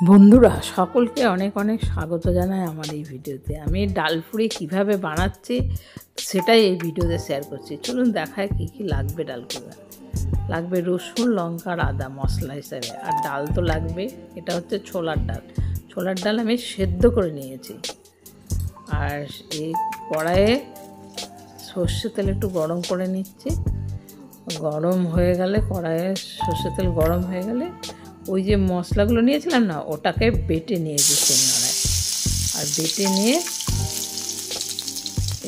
বন্ধুরা সকলকে অনেক অনেক স্বাগত জানাই আমার এই ভিডিওতে। আমি ডালপুরি কিভাবে বানাচ্ছি সেটাই এই ভিডিওতে শেয়ার করছি। চলুন দেখায় কী কী লাগবে। ডালপুরি লাগবে রসুন, লঙ্কা আর আদা মশলা হিসাবে, আর ডাল তো লাগবে। এটা হচ্ছে ছোলার ডাল। ছোলার ডাল আমি সেদ্ধ করে নিয়েছি। আর এই কড়াইয়ে সর্ষে তেল একটু গরম করে নিচ্ছি। গরম হয়ে গেলে কড়াইয়ে সর্ষে তেল গরম হয়ে গেলে ওই যে মশলাগুলো নিয়েছিলাম না, ওটাকে বেটে নিয়েছি শিলনোড়ায়। আর বেটে নিয়ে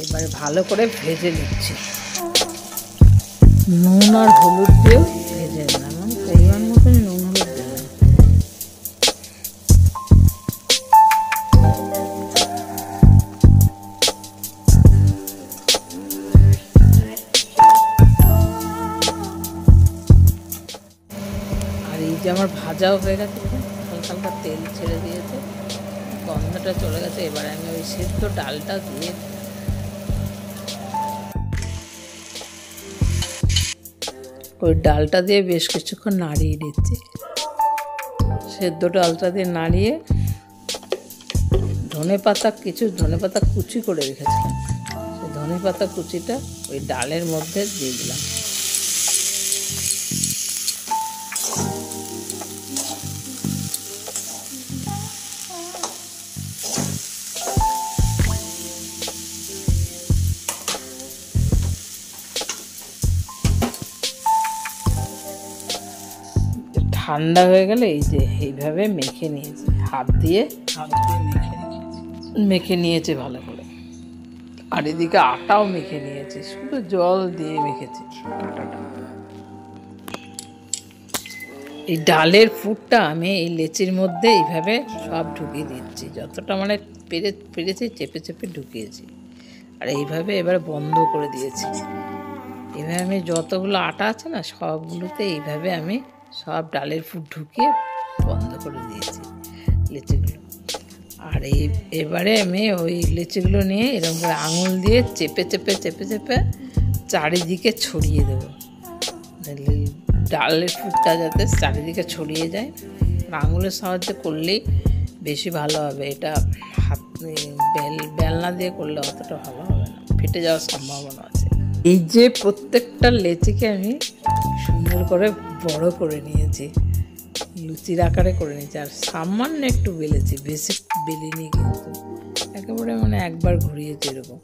এবারে ভালো করে ভেজে নিচ্ছি। নুন আর হলুদ দিয়েও ভেজে নিলাম, পরিমাণ মতন নুন হলুদ দিলাম। আর এই যে আমার ভাজাও হয়ে গেছে, হালকা হালকা তেল ছেড়ে দিয়েছে, গন্ধটা চলে গেছে। এবারে আমি ওই সেদ্ধ ডালটা দিয়ে বেশ কিছুক্ষণ নাড়িয়ে দিচ্ছি। সেদ্ধ ডালটা দিয়ে নাড়িয়ে কিছু ধনে পাতা কুচি করে রেখেছিলাম, সেই ধনে পাতা কুচিটা ওই ডালের মধ্যে দিয়ে দিলাম। ঠান্ডা হয়ে গেলে এই যে এইভাবে মেখে নিয়েছি, হাত দিয়ে মেখে নিয়েছি ভালো করে। আর এদিকে আটাও মেখে নিয়েছি, শুধু জল দিয়ে মেখেছি আটাটা। এই ডালের ফুটটা আমি এই লেচির মধ্যে এইভাবে সব ঢুকিয়ে দিচ্ছি, যতটা মানে পেরেছি চেপে চেপে ঢুকিয়েছি। আর এইভাবে এবার বন্ধ করে দিয়েছি। এইভাবে আমি যতগুলো আটা আছে না, সবগুলোতে এইভাবে আমি সব ডালের ফুট ঢুকিয়ে বন্ধ করে দিয়েছি লেচিগুলো। আর এবারে আমি ওই লেচিগুলো নিয়ে এরকম করে আঙুল দিয়ে চেপে চেপে চেপে চেপে চারিদিকে ছড়িয়ে দেবো, ডালের ফুটটা যাতে চারিদিকে ছড়িয়ে যায়। আঙুলের সাহায্যে করলেই বেশি ভালো হবে। এটা হাত বেলনা দিয়ে করলে অতটা ভালো হবে না, ফেটে যাওয়ার সম্ভাবনা আছে। এই যে প্রত্যেকটা লেচিকে আমি সুন্দর করে বড় করে নিয়েছি, লুচির আকারে করে নিয়েছি। আর সামান্য একটু বেলেছি, বেশি বেলিনি, কিন্তু একেবারে মানে একবার ঘুরিয়েছি এরকম।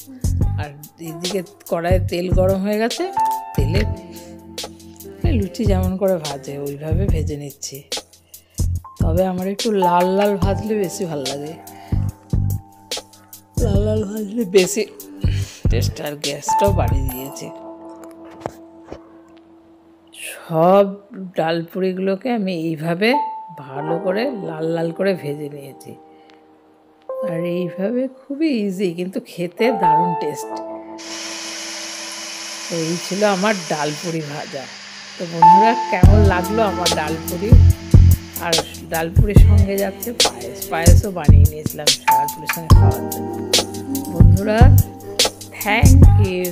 আর এইদিকে কড়াইয়ে তেল গরম হয়ে গেছে, তেলে লুচি যেমন করে ভাজে ওইভাবে ভেজে নিচ্ছি। তবে আমার একটু লাল লাল ভাজলে বেশি ভালো লাগে, লাল লাল ভাজলে বেশি টেস্ট। আর গ্যাসটাও বাড়িয়ে দিয়েছি। সব ডালপুরিগুলোকে আমি এইভাবে ভালো করে লাল লাল করে ভেজে নিয়েছি। আর এইভাবে খুবই ইজি, কিন্তু খেতে দারুণ টেস্ট। তো এই ছিল আমার ডালপুরি ভাজা। তো বন্ধুরা, কেমন লাগলো আমার ডালপুরি? আর ডালপুরির সঙ্গে যাচ্ছে পায়েসও বানিয়ে নিয়েছিলাম ডালপুরির সঙ্গে খাওয়ার জন্য। বন্ধুরা, থ্যাংক ইউ।